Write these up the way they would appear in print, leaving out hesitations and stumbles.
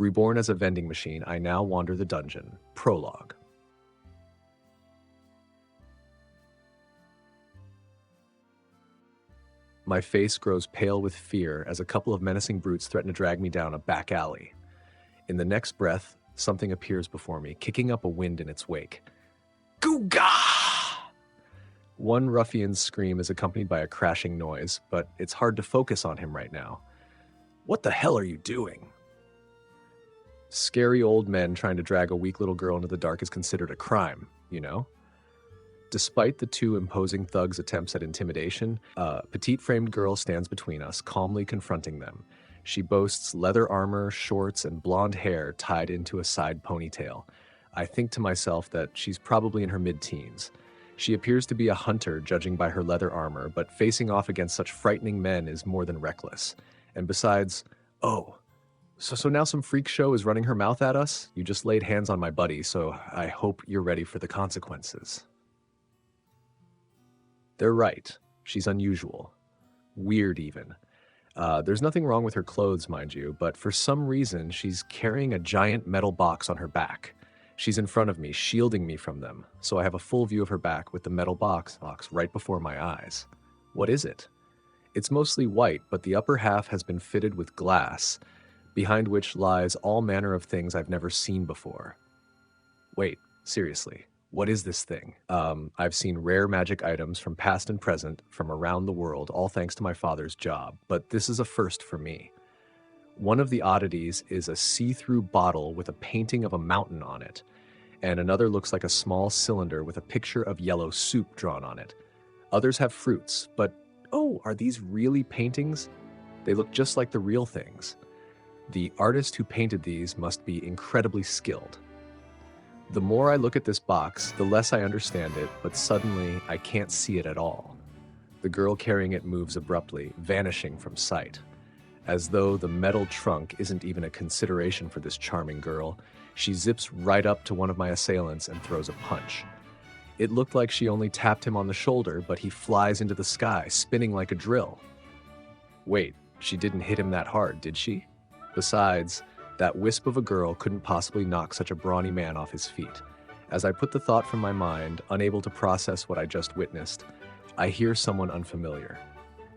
Reborn as a vending machine, I now wander the dungeon. Prologue. My face grows pale with fear as a couple of menacing brutes threaten to drag me down a back alley. In the next breath, something appears before me, kicking up a wind in its wake. Googa! One ruffian's scream is accompanied by a crashing noise, but it's hard to focus on him right now. What the hell are you doing? Scary old men trying to drag a weak little girl into the dark is considered a crime, you know? Despite the two imposing thugs' attempts at intimidation, a petite-framed girl stands between us, calmly confronting them. She boasts leather armor, shorts, and blonde hair tied into a side ponytail. I think to myself that she's probably in her mid-teens. She appears to be a hunter, judging by her leather armor, but facing off against such frightening men is more than reckless. And besides, so now some freak show is running her mouth at us? You just laid hands on my buddy, so I hope you're ready for the consequences. They're right. She's unusual. Weird, even. There's nothing wrong with her clothes, mind you, but for some reason, she's carrying a giant metal box on her back. She's in front of me, shielding me from them, so I have a full view of her back with the metal box right before my eyes. What is it? It's mostly white, but the upper half has been fitted with glass, behind which lies all manner of things I've never seen before. Wait, seriously. What is this thing? I've seen rare magic items from past and present from around the world, all thanks to my father's job, but this is a first for me. One of the oddities is a see-through bottle with a painting of a mountain on it, and another looks like a small cylinder with a picture of yellow soup drawn on it. Others have fruits, but are these really paintings? They look just like the real things. The artist who painted these must be incredibly skilled. The more I look at this box, the less I understand it, but suddenly I can't see it at all. The girl carrying it moves abruptly, vanishing from sight. As though the metal trunk isn't even a consideration for this charming girl, she zips right up to one of my assailants and throws a punch. It looked like she only tapped him on the shoulder, but he flies into the sky, spinning like a drill. Wait, she didn't hit him that hard, did she? Besides, that wisp of a girl couldn't possibly knock such a brawny man off his feet. As I put the thought from my mind, unable to process what I just witnessed, I hear someone unfamiliar.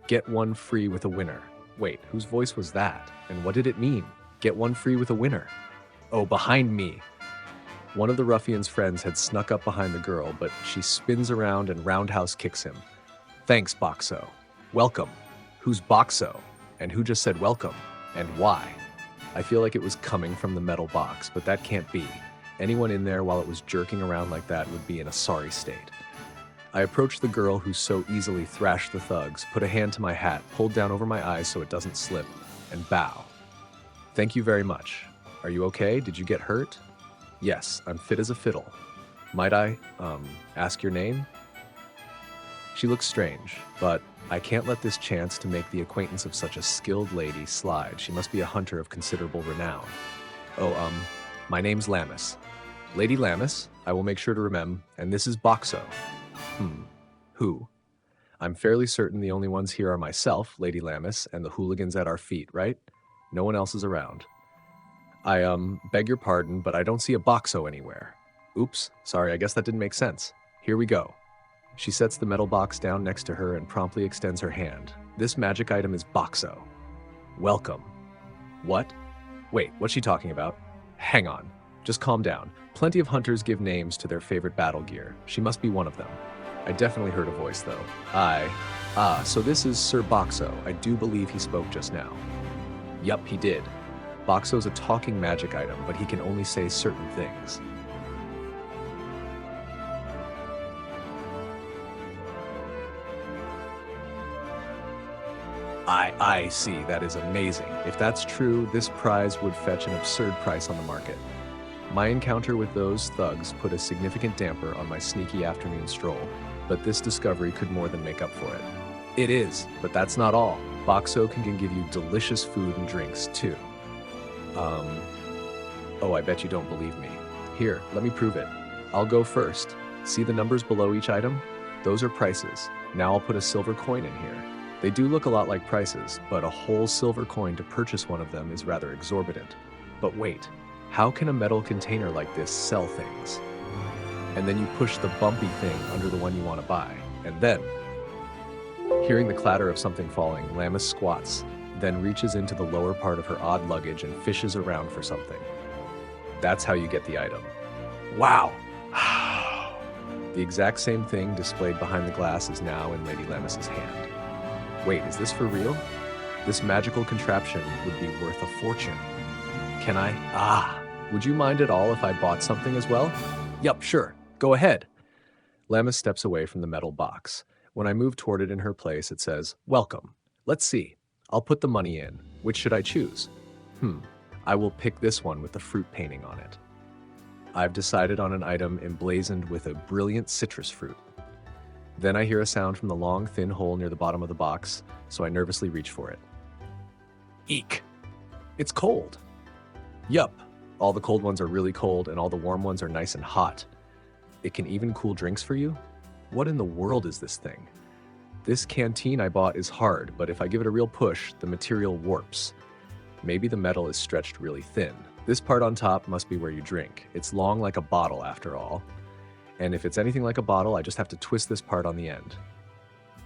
Get one free with a winner. Wait, whose voice was that? And what did it mean? Get one free with a winner. Oh, behind me. One of the ruffian's friends had snuck up behind the girl, but she spins around and roundhouse kicks him. Thanks, boxo. Welcome. Who's boxo? And who just said welcome? And why? I feel like it was coming from the metal box, but that can't be. Anyone in there while it was jerking around like that would be in a sorry state. I approach the girl who so easily thrashed the thugs, put a hand to my hat, pulled down over my eyes so it doesn't slip, and bow. Thank you very much. Are you okay? Did you get hurt? Yes, I'm fit as a fiddle. Might I, ask your name? She looks strange, but I can't let this chance to make the acquaintance of such a skilled lady slide. She must be a hunter of considerable renown. My name's Lammis. Lady Lammis, I will make sure to remember, and this is Boxo. Who? I'm fairly certain the only ones here are myself, Lady Lammis, and the hooligans at our feet, right? No one else is around. I, beg your pardon, but I don't see a Boxo anywhere. Oops, sorry, I guess that didn't make sense. Here we go. She sets the metal box down next to her and promptly extends her hand. This magic item is boxo. Welcome. What? Wait, what's she talking about? Hang on. Just calm down. Plenty of hunters give names to their favorite battle gear. She must be one of them. I definitely heard a voice, though. So this is Sir Boxo. I do believe he spoke just now. Yup, he did. Boxo's a talking magic item, but he can only say certain things. I see. That is amazing. If that's true, this prize would fetch an absurd price on the market. My encounter with those thugs put a significant damper on my sneaky afternoon stroll, but this discovery could more than make up for it. It is, but that's not all. Boxo can give you delicious food and drinks, too. I bet you don't believe me. Here, let me prove it. I'll go first. See the numbers below each item? Those are prices. Now I'll put a silver coin in here. They do look a lot like prices, but a whole silver coin to purchase one of them is rather exorbitant. But wait, how can a metal container like this sell things? And then you push the bumpy thing under the one you want to buy. And then, hearing the clatter of something falling, Lammis squats, then reaches into the lower part of her odd luggage and fishes around for something. That's how you get the item. Wow! The exact same thing displayed behind the glass is now in Lady Lammis's hand. Wait, is this for real? This magical contraption would be worth a fortune. Can I? Would you mind at all if I bought something as well? Yup, sure. Go ahead. Lammis steps away from the metal box. When I move toward it in her place, it says, "Welcome. Let's see. I'll put the money in. Which should I choose? I will pick this one with the fruit painting on it. I've decided on an item emblazoned with a brilliant citrus fruit." Then I hear a sound from the long, thin hole near the bottom of the box, so I nervously reach for it. Eek! It's cold. Yup, all the cold ones are really cold and all the warm ones are nice and hot. It can even cool drinks for you? What in the world is this thing? This canteen I bought is hard, but if I give it a real push, the material warps. Maybe the metal is stretched really thin. This part on top must be where you drink. It's long like a bottle after all. And if it's anything like a bottle, I just have to twist this part on the end.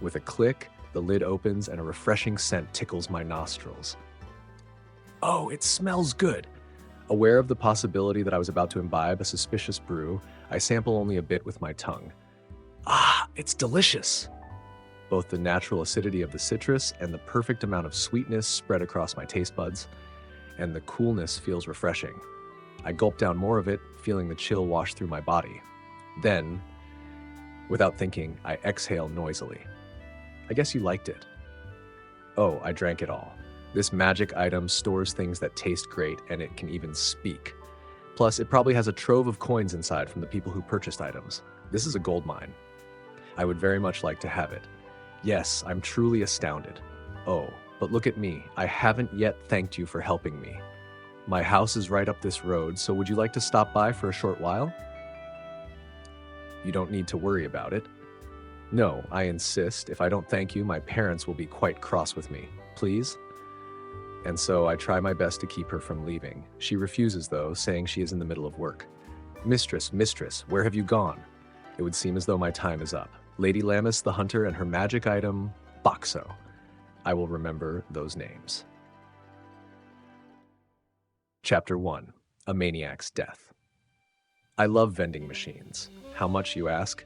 With a click, the lid opens and a refreshing scent tickles my nostrils. Oh, it smells good! Aware of the possibility that I was about to imbibe a suspicious brew, I sample only a bit with my tongue. It's delicious! Both the natural acidity of the citrus and the perfect amount of sweetness spread across my taste buds, and the coolness feels refreshing. I gulp down more of it, feeling the chill wash through my body. Then, without thinking, I exhale noisily. I guess you liked it. Oh, I drank it all. This magic item stores things that taste great, and it can even speak. Plus, it probably has a trove of coins inside from the people who purchased items. This is a gold mine. I would very much like to have it. Yes, I'm truly astounded. Oh, but look at me. I haven't yet thanked you for helping me. My house is right up this road, so would you like to stop by for a short while? You don't need to worry about it. No, I insist. If I don't thank you, my parents will be quite cross with me. Please? And so I try my best to keep her from leaving. She refuses, though, saying she is in the middle of work. Mistress, where have you gone? It would seem as though my time is up. Lady Lammis the Hunter and her magic item, boxo. I will remember those names. Chapter 1. A Maniac's Death. I love vending machines. How much, you ask?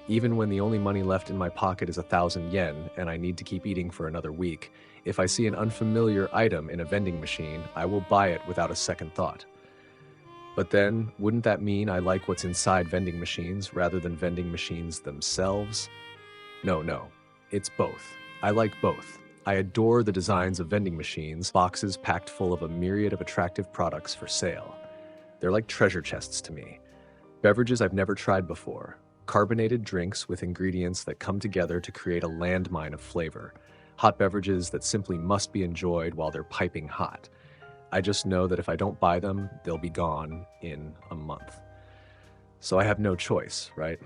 Even when the only money left in my pocket is 1,000 yen and I need to keep eating for another week, if I see an unfamiliar item in a vending machine, I will buy it without a second thought. But then, wouldn't that mean I like what's inside vending machines rather than vending machines themselves? No, it's both. I like both. I adore the designs of vending machines, boxes packed full of a myriad of attractive products for sale. They're like treasure chests to me. Beverages I've never tried before. Carbonated drinks with ingredients that come together to create a landmine of flavor. Hot beverages that simply must be enjoyed while they're piping hot. I just know that if I don't buy them, they'll be gone in a month. So I have no choice, right?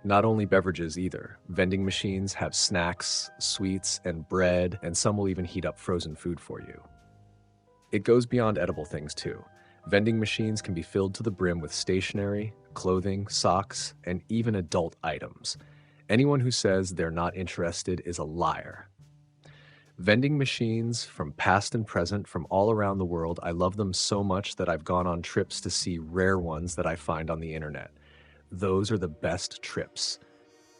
Not only beverages either. Vending machines have snacks, sweets, and bread, and some will even heat up frozen food for you. It goes beyond edible things too. Vending machines can be filled to the brim with stationery, clothing, socks, and even adult items. Anyone who says they're not interested is a liar. Vending machines from past and present from all around the world, I love them so much that I've gone on trips to see rare ones that I find on the internet. Those are the best trips.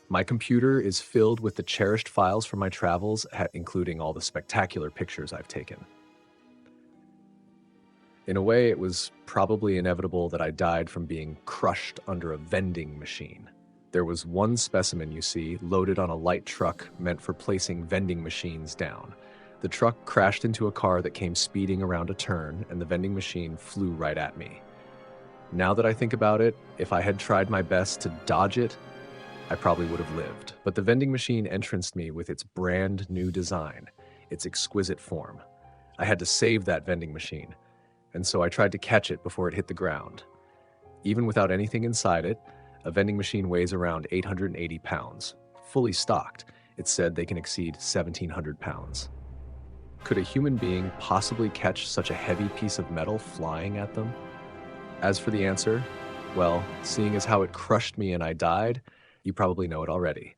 My computer is filled with the cherished files from my travels, including all the spectacular pictures I've taken. In a way, it was probably inevitable that I died from being crushed under a vending machine. There was one specimen, you see, loaded on a light truck meant for placing vending machines down. The truck crashed into a car that came speeding around a turn, and the vending machine flew right at me. Now that I think about it, if I had tried my best to dodge it, I probably would have lived. But the vending machine entranced me with its brand new design, its exquisite form. I had to save that vending machine, and so I tried to catch it before it hit the ground. Even without anything inside it, a vending machine weighs around 880 pounds. Fully stocked, it's said they can exceed 1,700 pounds. Could a human being possibly catch such a heavy piece of metal flying at them? As for the answer, well, seeing as how it crushed me and I died, you probably know it already.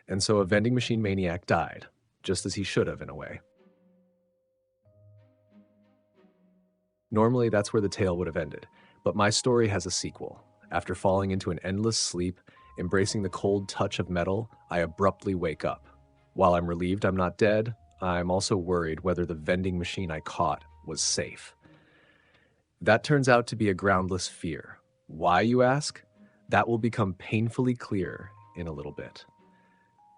And so a vending machine maniac died, just as he should have in a way. Normally, that's where the tale would have ended, but my story has a sequel. After falling into an endless sleep, embracing the cold touch of metal, I abruptly wake up. While I'm relieved I'm not dead, I'm also worried whether the vending machine I caught was safe. That turns out to be a groundless fear. Why, you ask? That will become painfully clear in a little bit.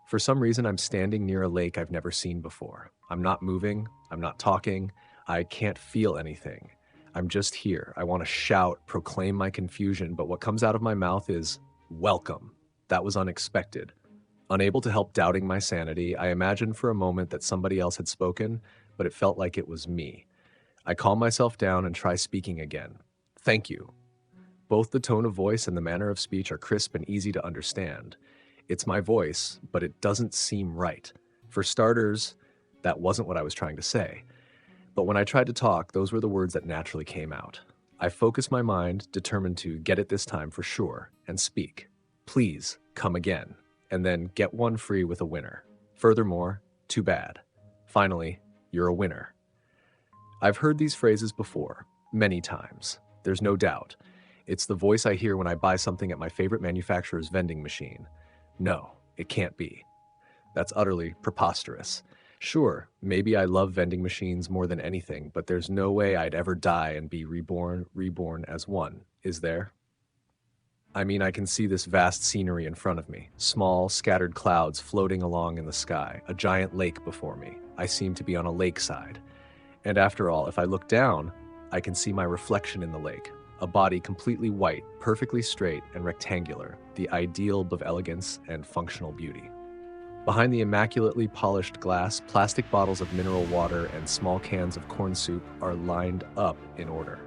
For some reason, I'm standing near a lake I've never seen before. I'm not moving, I'm not talking, I can't feel anything. I'm just here. I want to shout, proclaim my confusion, but what comes out of my mouth is, welcome. That was unexpected. Unable to help doubting my sanity, I imagined for a moment that somebody else had spoken, but it felt like it was me. I calm myself down and try speaking again. Thank you. Both the tone of voice and the manner of speech are crisp and easy to understand. It's my voice, but it doesn't seem right. For starters, that wasn't what I was trying to say. But when I tried to talk, those were the words that naturally came out. I focused my mind, determined to get it this time for sure, and speak. Please, come again. And then get one free with a winner. Furthermore, too bad. Finally, you're a winner. I've heard these phrases before, many times. There's no doubt. It's the voice I hear when I buy something at my favorite manufacturer's vending machine. No, it can't be. That's utterly preposterous. Sure, maybe I love vending machines more than anything, but there's no way I'd ever die and be reborn as one, is there? I mean, I can see this vast scenery in front of me. Small, scattered clouds floating along in the sky, a giant lake before me. I seem to be on a lakeside. And after all, if I look down, I can see my reflection in the lake. A body completely white, perfectly straight and rectangular, the ideal of elegance and functional beauty. Behind the immaculately polished glass, plastic bottles of mineral water and small cans of corn soup are lined up in order.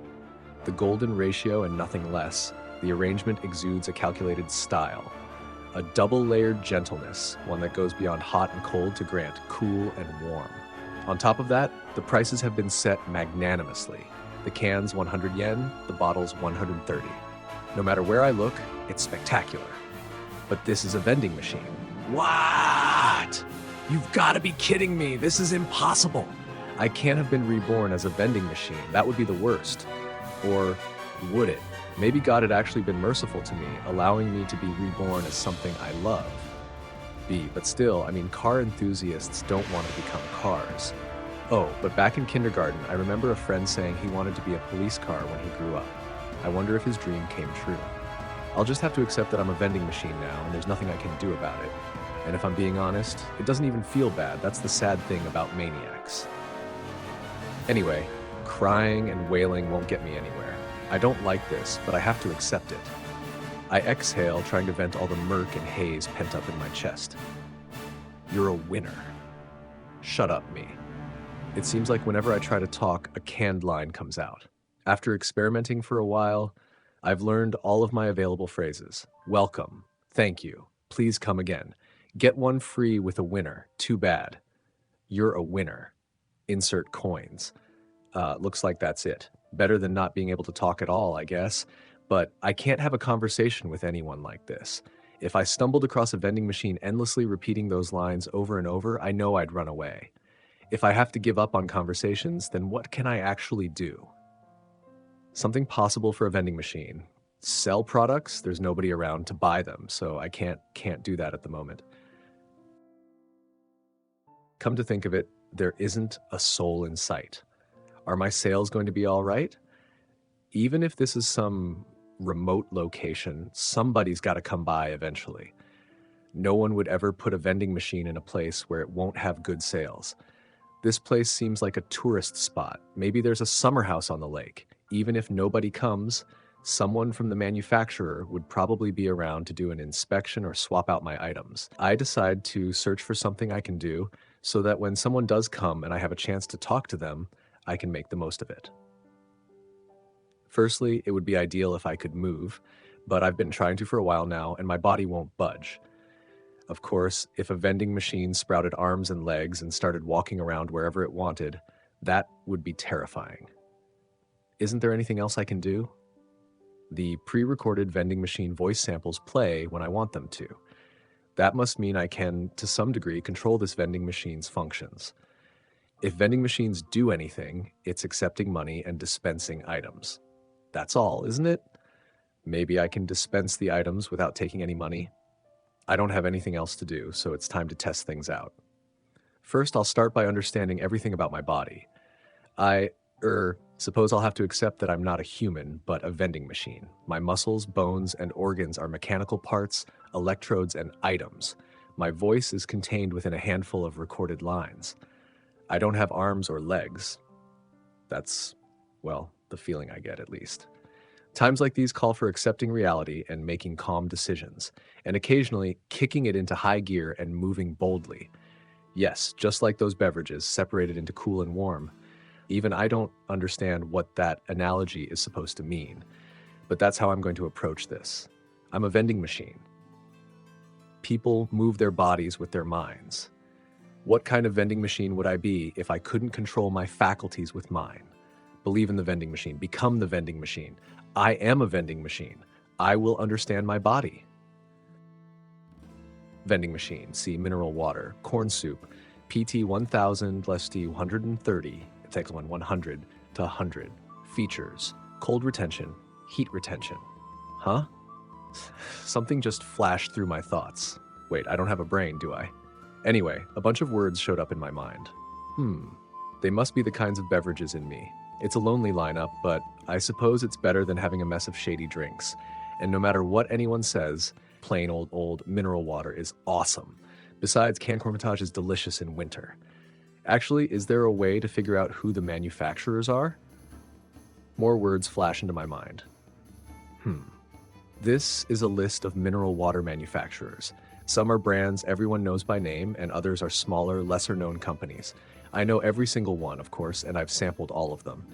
The golden ratio and nothing less, the arrangement exudes a calculated style. A double-layered gentleness, one that goes beyond hot and cold to grant cool and warm. On top of that, the prices have been set magnanimously. The cans 100 yen, the bottles 130. No matter where I look, it's spectacular. But this is a vending machine. What? You've got to be kidding me. This is impossible. I can't have been reborn as a vending machine. That would be the worst. Or would it? Maybe God had actually been merciful to me, allowing me to be reborn as something I love. But still, I mean, car enthusiasts don't want to become cars. Oh, but back in kindergarten, I remember a friend saying he wanted to be a police car when he grew up. I wonder if his dream came true. I'll just have to accept that I'm a vending machine now, and there's nothing I can do about it. And if I'm being honest, it doesn't even feel bad. That's the sad thing about maniacs. Anyway, crying and wailing won't get me anywhere. I don't like this, but I have to accept it. I exhale, trying to vent all the murk and haze pent up in my chest. You're a winner. Shut up, me. It seems like whenever I try to talk, a canned line comes out. After experimenting for a while, I've learned all of my available phrases. Welcome. Thank you. Please come again. Get one free with a winner. Too bad. You're a winner. Insert coins. Looks like that's it. Better than not being able to talk at all, I guess. But I can't have a conversation with anyone like this. If I stumbled across a vending machine endlessly repeating those lines over and over, I know I'd run away. If I have to give up on conversations, then what can I actually do? Something possible for a vending machine. Sell products? There's nobody around to buy them, so I can't do that at the moment. Come to think of it, there isn't a soul in sight. Are my sales going to be all right? Even if this is some remote location, somebody's got to come by eventually. No one would ever put a vending machine in a place where it won't have good sales. This place seems like a tourist spot. Maybe there's a summer house on the lake. Even if nobody comes, someone from the manufacturer would probably be around to do an inspection or swap out my items. I decide to search for something I can do so that when someone does come and I have a chance to talk to them, I can make the most of it. Firstly, it would be ideal if I could move, but I've been trying to for a while now and my body won't budge. Of course, if a vending machine sprouted arms and legs and started walking around wherever it wanted, that would be terrifying. Isn't there anything else I can do? The pre-recorded vending machine voice samples play when I want them to. That must mean I can, to some degree, control this vending machine's functions. If vending machines do anything, it's accepting money and dispensing items. That's all, isn't it? Maybe I can dispense the items without taking any money. I don't have anything else to do, so it's time to test things out. First, I'll start by understanding everything about my body. Suppose I'll have to accept that I'm not a human, but a vending machine. My muscles, bones, and organs are mechanical parts, electrodes, and items. My voice is contained within a handful of recorded lines. I don't have arms or legs. That's, well, the feeling I get, at least. Times like these call for accepting reality and making calm decisions, and occasionally kicking it into high gear and moving boldly. Yes, just like those beverages separated into cool and warm. Even I don't understand what that analogy is supposed to mean, but that's how I'm going to approach this. I'm a vending machine. People move their bodies with their minds. What kind of vending machine would I be if I couldn't control my faculties with mine? Believe in the vending machine. Become the vending machine. I am a vending machine. I will understand my body. Vending machine. See mineral water, corn soup, PT 1000 less T 130. It takes 100 to 100. Features. Cold retention. Heat retention. Huh? Something just flashed through my thoughts. Wait, I don't have a brain, do I? Anyway, a bunch of words showed up in my mind. They must be the kinds of beverages in me. It's a lonely lineup, but I suppose it's better than having a mess of shady drinks. And no matter what anyone says, plain old mineral water is awesome. Besides, canned Cormitage is delicious in winter. Actually, is there a way to figure out who the manufacturers are? More words flash into my mind. This is a list of mineral water manufacturers. Some are brands everyone knows by name, and others are smaller, lesser-known companies. I know every single one, of course, and I've sampled all of them.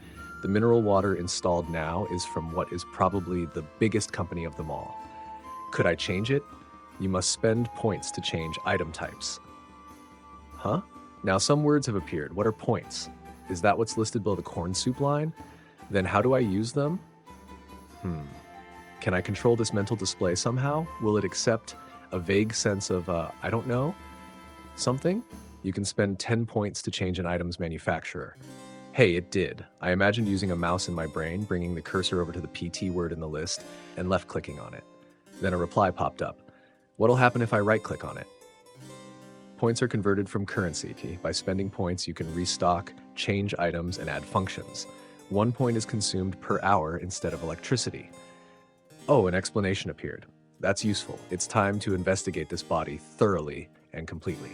The mineral water installed now is from what is probably the biggest company of them all. Could I change it? You must spend points to change item types. Huh? Now some words have appeared. What are points? Is that what's listed below the corn soup line? Then how do I use them? Can I control this mental display somehow? Will it accept a vague sense of, I don't know, something? You can spend 10 points to change an item's manufacturer. Hey, it did. I imagined using a mouse in my brain, bringing the cursor over to the PT word in the list, and left-clicking on it. Then a reply popped up. What'll happen if I right-click on it? Points are converted from currency. By spending points, you can restock, change items, and add functions. 1 point is consumed per hour instead of electricity. Oh, an explanation appeared. That's useful. It's time to investigate this body thoroughly and completely.